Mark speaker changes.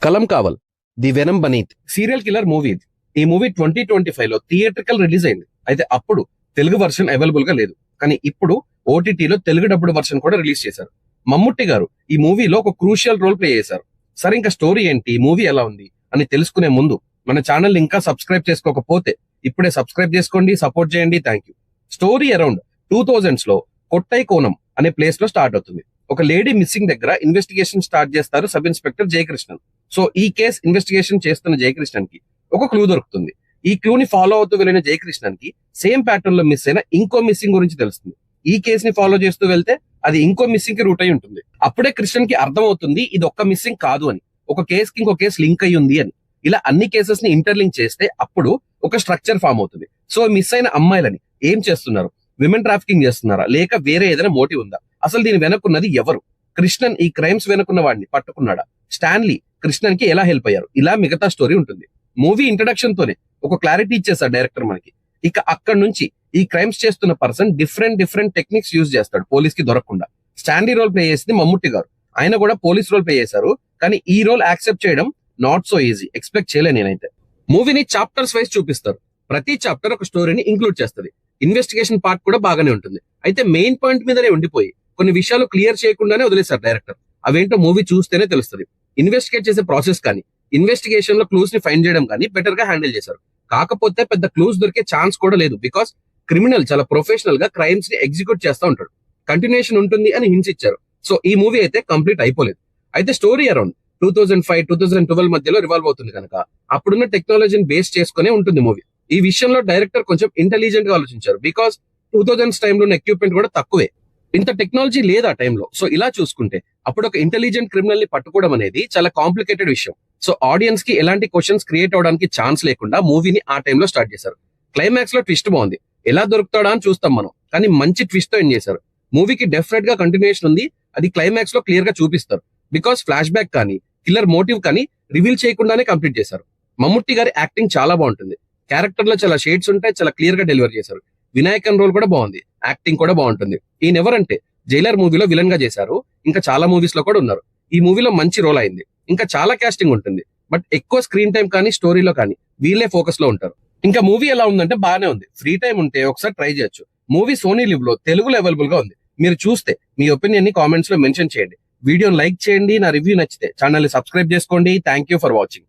Speaker 1: కలం కావల్ the venom beneath serial killer movie ఇది. ఈ మూవీ 2025 లో థియేట్రికల్ రిలీజ్ అయింది. అయితే అప్పుడు తెలుగు వర్షన్ అవైలబుల్ గా లేదు. కానీ ఇప్పుడు ఓటీటీలో తెలుగు డబ్బుడ్ వర్షన్ కూడా రిలీజ్ చేశారు. మమ్ముట్టి గారు ఈ మూవీలో ఒక క్రూషియల్ రోల్ ప్లే చేశారు. సరే, ఇంకా స్టోరీ ఏంటి, మూవీ ఎలా ఉంది అని తెలుసుకునే ముందు మన ఛానల్ ఇంకా సబ్స్క్రైబ్ చేసుకోకపోతే ఇప్పుడే సబ్స్క్రైబ్ చేసుకోండి, సపోర్ట్ చేయండి. Thank you. Story around 2000s లో కొట్టై కోనం అనే ప్లేస్ లో స్టార్ట్ అవుతుంది. ఒక లేడీ మిస్సింగ్ దగ్గర ఇన్వెస్టిగేషన్ స్టార్ట్ చేస్తారు సబ్ ఇన్స్పెక్టర్ జయకృష్ణన్. సో ఈ కేసు ఇన్వెస్టిగేషన్ చేస్తున్న జయకృష్ణన్ కి ఒక క్లూ దొరుకుతుంది. ఈ క్లూ ని ఫాలో అవుతూ వెళ్ళిన జయకృష్ణన్ కి సేమ్ ప్యాటర్న్ లో మిస్ అయిన ఇంకో మిస్సింగ్ గురించి తెలుస్తుంది. ఈ కేసుని ఫాలో చేస్తూ వెళ్తే అది ఇంకో మిస్సింగ్ కి రూట్ అయి ఉంటుంది. అప్పుడే కృష్ణన్ కి అర్థం అవుతుంది ఇది ఒక్క మిస్సింగ్ కాదు అని, ఒక కేసు కి ఇంకో కేసు లింక్ అయి ఉంది అని. ఇలా అన్ని కేసెస్ ని ఇంటర్లింక్ చేస్తే అప్పుడు ఒక స్ట్రక్చర్ ఫామ్ అవుతుంది. సో మిస్ అయిన అమ్మాయిలని ఏం చేస్తున్నారు, విమెన్ ట్రాఫికింగ్ చేస్తున్నారా, లేక వేరే ఏదైనా మోటివ్ ఉందా, అసలు దీని వెనక్కున్నది ఎవరు, కృష్ణన్ ఈ క్రైమ్స్ వెనుకున్న వాడిని పట్టుకున్నాడా, స్టాన్లీ కృష్ణన్ కి ఎలా హెల్ప్ అయ్యారు, ఇలా మిగతా స్టోరీ ఉంటుంది. మూవీ ఇంట్రడక్షన్ తోనే ఒక క్లారిటీ ఇచ్చేస్తాడు డైరెక్టర్ మనకి. ఇక అక్కడ నుంచి ఈ క్రైమ్స్ చేస్తున్న పర్సన్ డిఫరెంట్ టెక్నిక్స్ యూజ్ చేస్తాడు పోలీస్ కి దొరకకుండా. స్టాన్లీ రోల్ ప్లే చేసింది మమ్ముట్టి గారు. ఆయన కూడా పోలీస్ రోల్ ప్లే చేశారు. కానీ ఈ రోల్ యాక్సెప్ట్ చేయడం నాట్ సో ఈజీ, ఎక్స్పెక్ట్ చేయలేదు నేనైతే. మూవీని చాప్టర్స్ వైజ్ చూపిస్తారు. ప్రతి చాప్టర్ ఒక స్టోరీని ఇంక్లూడ్ చేస్తుంది. ఇన్వెస్టిగేషన్ పార్ట్ కూడా బాగానే ఉంటుంది. అయితే మెయిన్ పాయింట్ మీదనే ఉండిపోయి కొన్ని విషయాలు క్లియర్ చేయకుండానే వదిలేశారు డైరెక్టర్. అవేంటో మూవీ చూస్తేనే తెలుస్తుంది. ఇన్వెస్టిగేట్ చేసే ప్రాసెస్ కానీ, ఇన్వెస్టిగేషన్ లో క్లూస్ ని ఫైండ్ చేయడం కానీ బెటర్ గా హ్యాండిల్ చేశారు. కాకపోతే పెద్ద క్లూస్ దొరికే ఛాన్స్ కూడా లేదు. బికాస్ క్రిమినల్ చాలా ప్రొఫెషనల్ గా క్రైమ్స్ ని ఎగ్జిక్యూట్ చేస్తూ ఉంటాడు. కంటిన్యూషన్ ఉంటుంది అని హింట్స్ ఇచ్చారు. సో ఈ మూవీ అయితే కంప్లీట్ అయిపోలేదు. అయితే స్టోరీ అరౌండ్ 2005-2012 మధ్యలో రివాల్వ్ అవుతుంది కనుక అప్పుడున్న టెక్నాలజీని బేస్ చేసుకునే ఉంటుంది మూవీ. ఈ విషయంలో డైరెక్టర్ కొంచెం ఇంటెలిజెంట్ గా ఆలోచించారు. బికాస్ 2000s టైంలో ఉన్న ఎక్విప్మెంట్ కూడా తక్కువే, ఇంత టెక్నాలజీ లేదు ఆ టైంలో. సో ఇలా చూసుకుంటే అప్పుడు ఒక ఇంటెలిజెంట్ క్రిమినల్ ని పట్టుకోవడం అనేది చాలా కాంప్లికేటెడ్ విషయం. సో ఆడియన్స్ కి ఎలాంటి క్వశ్చన్స్ క్రియేట్ అవడానికి ఛాన్స్ లేకుండా మూవీని ఆ టైంలో స్టార్ట్ చేశారు. క్లైమాక్స్ లో ట్విస్ట్ బాగుంది, ఎలా దొరుకుతాడా అని చూస్తాం మనం. కానీ మంచి ట్విస్ట్ తో ఎండ్ చేశారు. మూవీకి డెఫినెట్ గా కంటిన్యూషన్ ఉంది, అది క్లైమాక్స్ లో క్లియర్ గా చూపిస్తారు. బికాస్ ఫ్లాష్ బ్యాక్ కానీ కిల్లర్ మోటివ్ కానీ రివీల్ చేయకుండానే కంప్లీట్ చేశారు. మమ్ముట్టి గారి యాక్టింగ్ చాలా బాగుంటుంది. క్యారెక్టర్ లో చాలా షేడ్స్ ఉంటాయి, చాలా క్లియర్ గా డెలివర్ చేశారు. వినాయకన్ రోల్ కూడా బాగుంది, యాక్టింగ్ కూడా బాగుంటుంది. ఈయన ఎవరంటే జైలర్ మూవీలో విలన్ గా చేశారు, ఇంకా చాలా మూవీస్ లో కూడా ఉన్నారు. ఈ మూవీలో మంచి రోల్ అయింది. ఇంకా చాలా కాస్టింగ్ ఉంటుంది, బట్ ఎక్కువ స్క్రీన్ టైం కానీ స్టోరీలో కానీ వీళ్ళే ఫోకస్ లో ఉంటారు. ఇంకా మూవీ ఎలా ఉందంటే బాగానే ఉంది. ఫ్రీ టైం ఉంటే ఒకసారి ట్రై చేయొచ్చు. మూవీ సోనీ లివ్ లో తెలుగులో అవైలబుల్ గా ఉంది. మీరు చూస్తే మీ ఒపీనియన్ ని కామెంట్స్ లో మెన్షన్ చేయండి. వీడియోని లైక్ చేయండి. నా రివ్యూ నచ్చితే ఛానల్ ని సబ్స్క్రైబ్ చేసుకోండి. Thank you for watching.